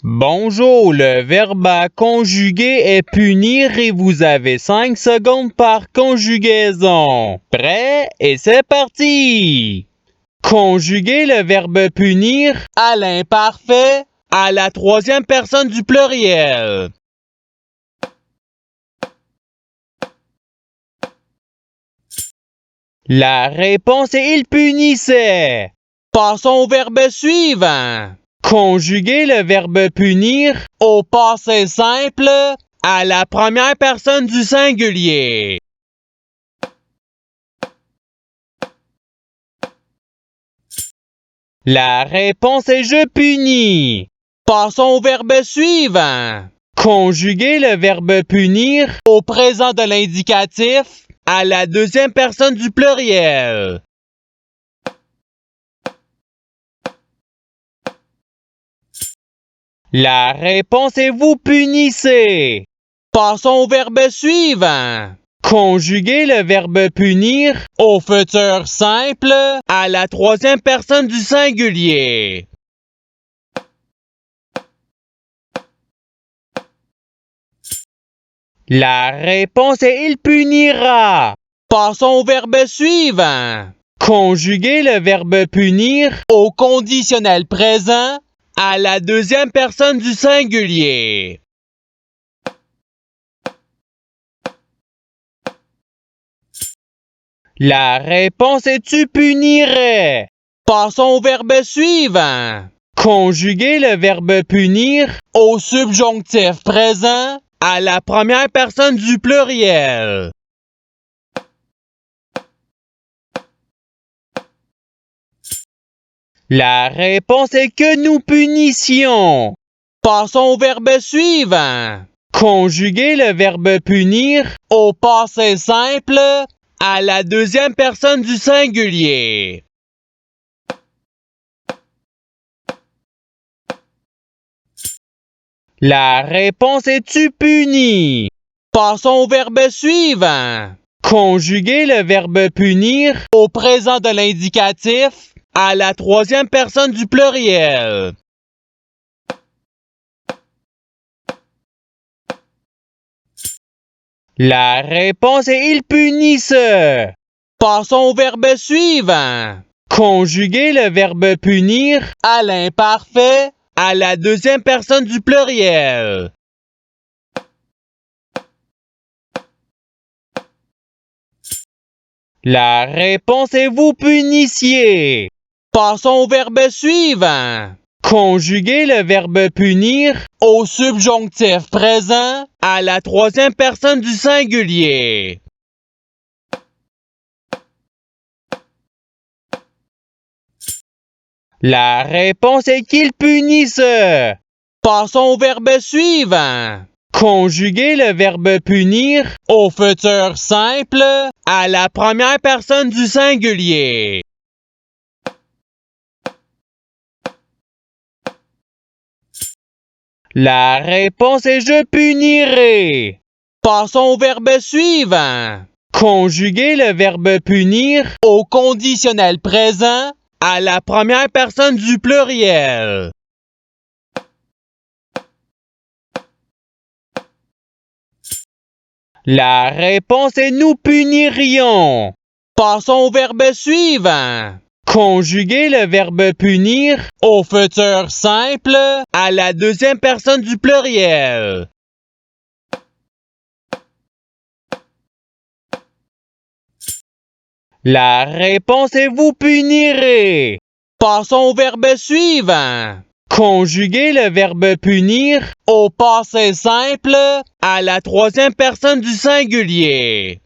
Bonjour, le verbe à conjuguer est punir et vous avez 5 secondes par conjugaison. Prêt? Et c'est parti! Conjuguer le verbe punir à l'imparfait à la troisième personne du pluriel. La réponse est il punissait. Passons au verbe suivant. Conjuguer le verbe punir au passé simple à la première personne du singulier. La réponse est je punis. Passons au verbe suivant. Conjuguer le verbe punir au présent de l'indicatif à la deuxième personne du pluriel. La réponse est vous punissez. Passons au verbe suivant. Conjuguer le verbe punir au futur simple à la troisième personne du singulier. La réponse est il punira. Passons au verbe suivant. Conjuguer le verbe punir au conditionnel présent à la deuxième personne du singulier. La réponse est tu punirais. Passons au verbe suivant. Conjuguer le verbe punir au subjonctif présent à la première personne du pluriel. La réponse est que nous punissions. Passons au verbe suivant. Conjuguer le verbe punir au passé simple à la deuxième personne du singulier. La réponse est tu punis. Passons au verbe suivant. Conjuguer le verbe punir au présent de l'indicatif à la troisième personne du pluriel. La réponse est il punisse. Passons au verbe suivant. Conjuguer le verbe punir à l'imparfait à la deuxième personne du pluriel. La réponse est vous punissiez. Passons au verbe suivant. Conjuguer le verbe punir au subjonctif présent à la troisième personne du singulier. La réponse est qu'il punisse. Passons au verbe suivant. Conjuguer le verbe punir au futur simple à la première personne du singulier. La réponse est je punirai. Passons au verbe suivant. Conjuguer le verbe punir au conditionnel présent à la première personne du pluriel. La réponse est nous punirions. Passons au verbe suivant. Conjuguer le verbe punir au futur simple à la deuxième personne du pluriel. La réponse est vous punirez. Passons au verbe suivant. Conjuguer le verbe punir au passé simple à la troisième personne du singulier.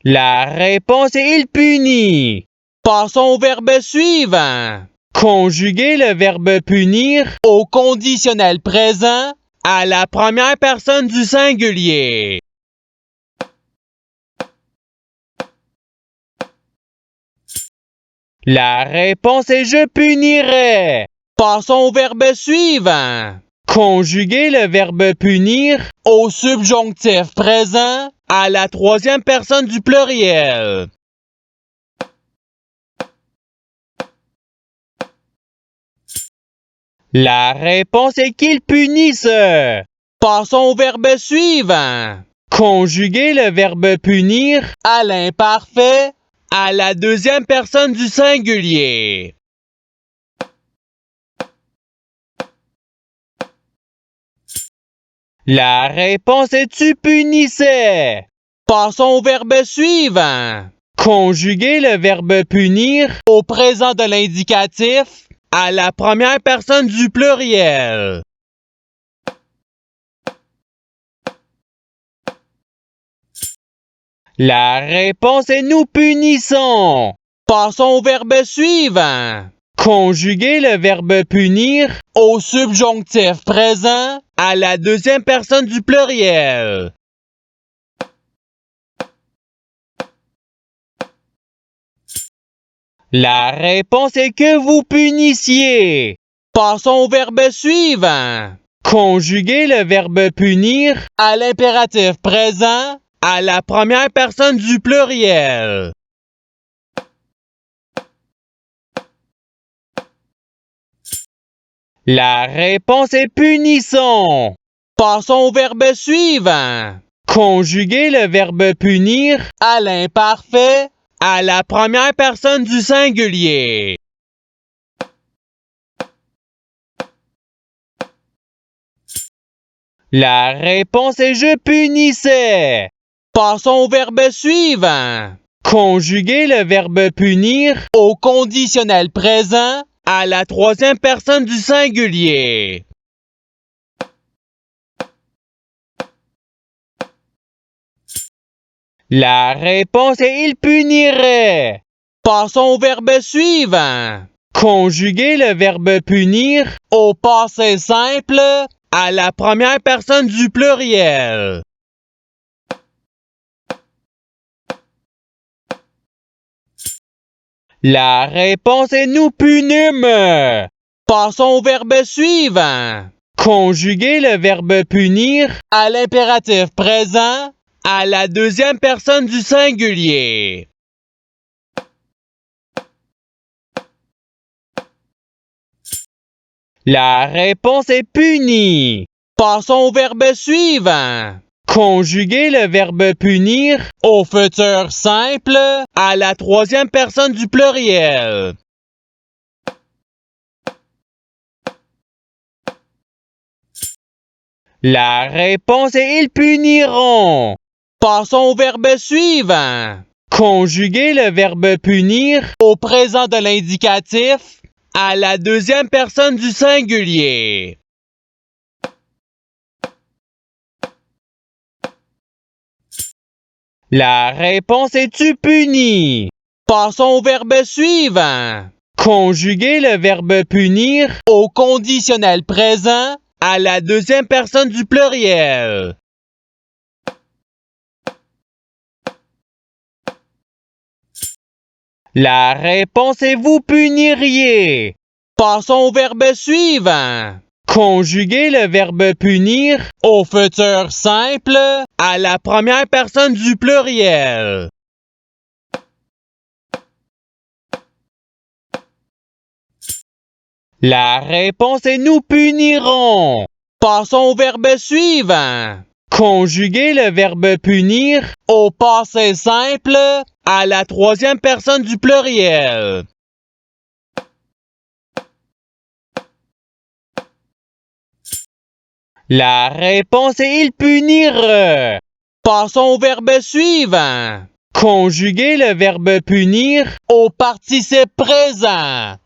La réponse est il punit. Passons au verbe suivant. Conjuguer le verbe punir au conditionnel présent à la première personne du singulier. La réponse est je punirai. Passons au verbe suivant. Conjuguer le verbe punir au subjonctif présent à la troisième personne du pluriel. La réponse est qu'ils punissent. Passons au verbe suivant. Conjuguer le verbe punir à l'imparfait à la deuxième personne du singulier. La réponse est tu punissais. Passons au verbe suivant. Conjuguer le verbe punir au présent de l'indicatif à la première personne du pluriel. La réponse est nous punissons. Passons au verbe suivant. Conjuguer le verbe punir au subjonctif présent à la deuxième personne du pluriel. La réponse est que vous punissiez. Passons au verbe suivant. Conjuguer le verbe punir à l'impératif présent à la première personne du pluriel. La réponse est punissons. Passons au verbe suivant. Conjuguer le verbe punir à l'imparfait à la première personne du singulier. La réponse est je punissais. Passons au verbe suivant. Conjuguer le verbe punir au conditionnel présent à la troisième personne du singulier. La réponse est il punirait. Passons au verbe suivant. Conjuguer le verbe punir au passé simple à la première personne du pluriel. La réponse est nous punîmes. Passons au verbe suivant. Conjuguer le verbe punir à l'impératif présent à la deuxième personne du singulier. La réponse est puni. Passons au verbe suivant. Conjuguer le verbe punir au futur simple à la troisième personne du pluriel. La réponse est ils puniront. Passons au verbe suivant. Conjuguer le verbe punir au présent de l'indicatif à la deuxième personne du singulier. La réponse est tu punis. Passons au verbe suivant. Conjuguer le verbe punir au conditionnel présent à la deuxième personne du pluriel. La réponse est vous puniriez. Passons au verbe suivant. Conjuguer le verbe punir au futur simple à la première personne du pluriel. La réponse est nous punirons. Passons au verbe suivant. Conjuguer le verbe punir au passé simple à la troisième personne du pluriel. La réponse est il punir. Passons au verbe suivant. Conjuguer le verbe punir au participe présent.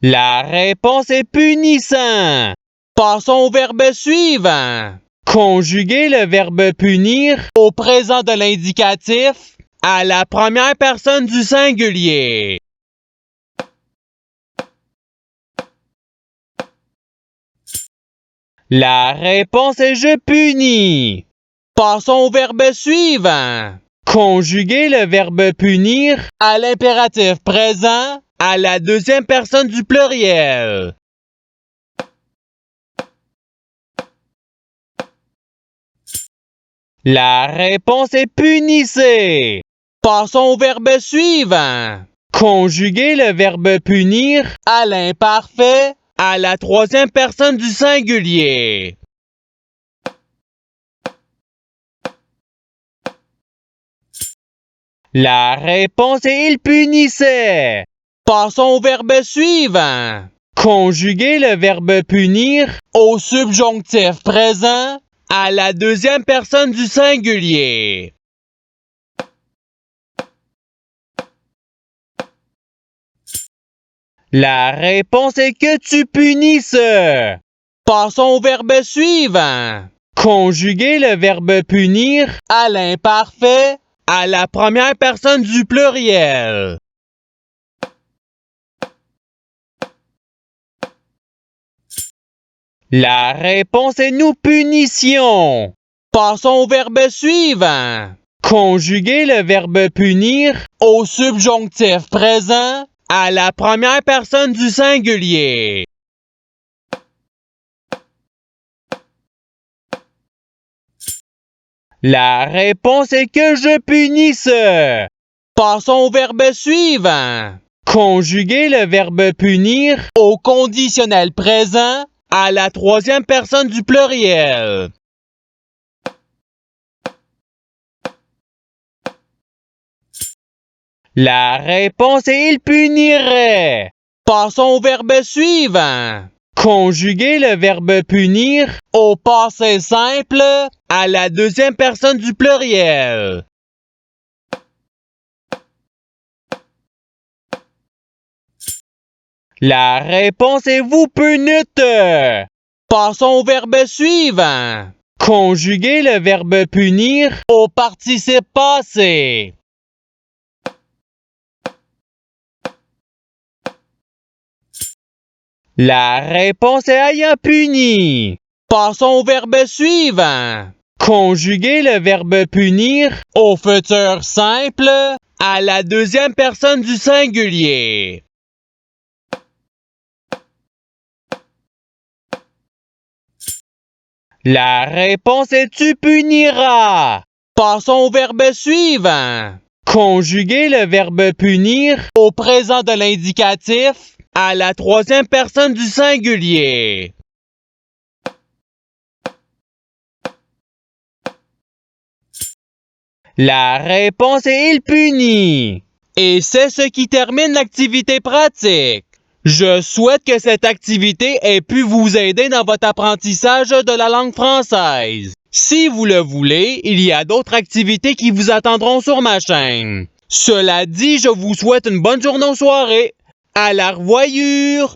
La réponse est punissant. Passons au verbe suivant. Conjuguer le verbe punir au présent de l'indicatif à la première personne du singulier. La réponse est je punis. Passons au verbe suivant. Conjuguer le verbe punir à l'impératif présent à la deuxième personne du pluriel. La réponse est punissez. Passons au verbe suivant. Conjuguer le verbe punir à l'imparfait à la troisième personne du singulier. La réponse est il punissait. Passons au verbe suivant. Conjuguer le verbe punir au subjonctif présent à la deuxième personne du singulier. La réponse est que tu punisses. Passons au verbe suivant. Conjuguer le verbe punir à l'imparfait à la première personne du pluriel. La réponse est nous punissions. Passons au verbe suivant. Conjuguer le verbe punir au subjonctif présent à la première personne du singulier. La réponse est que je punisse. Passons au verbe suivant. Conjuguer le verbe punir au conditionnel présent à la troisième personne du pluriel. La réponse est il punirait. Passons au verbe suivant. Conjuguer le verbe punir au passé simple à la deuxième personne du pluriel. La réponse est vous punite. Passons au verbe suivant. Conjuguer le verbe punir au participe passé. La réponse est ayant puni. Passons au verbe suivant. Conjuguer le verbe punir au futur simple à la deuxième personne du singulier. La réponse est tu puniras. Passons au verbe suivant. Conjuguer le verbe punir au présent de l'indicatif à la troisième personne du singulier. La réponse est il punit. Et c'est ce qui termine l'activité pratique. Je souhaite que cette activité ait pu vous aider dans votre apprentissage de la langue française. Si vous le voulez, il y a d'autres activités qui vous attendront sur ma chaîne. Cela dit, je vous souhaite une bonne journée ou soirée. À la revoyure!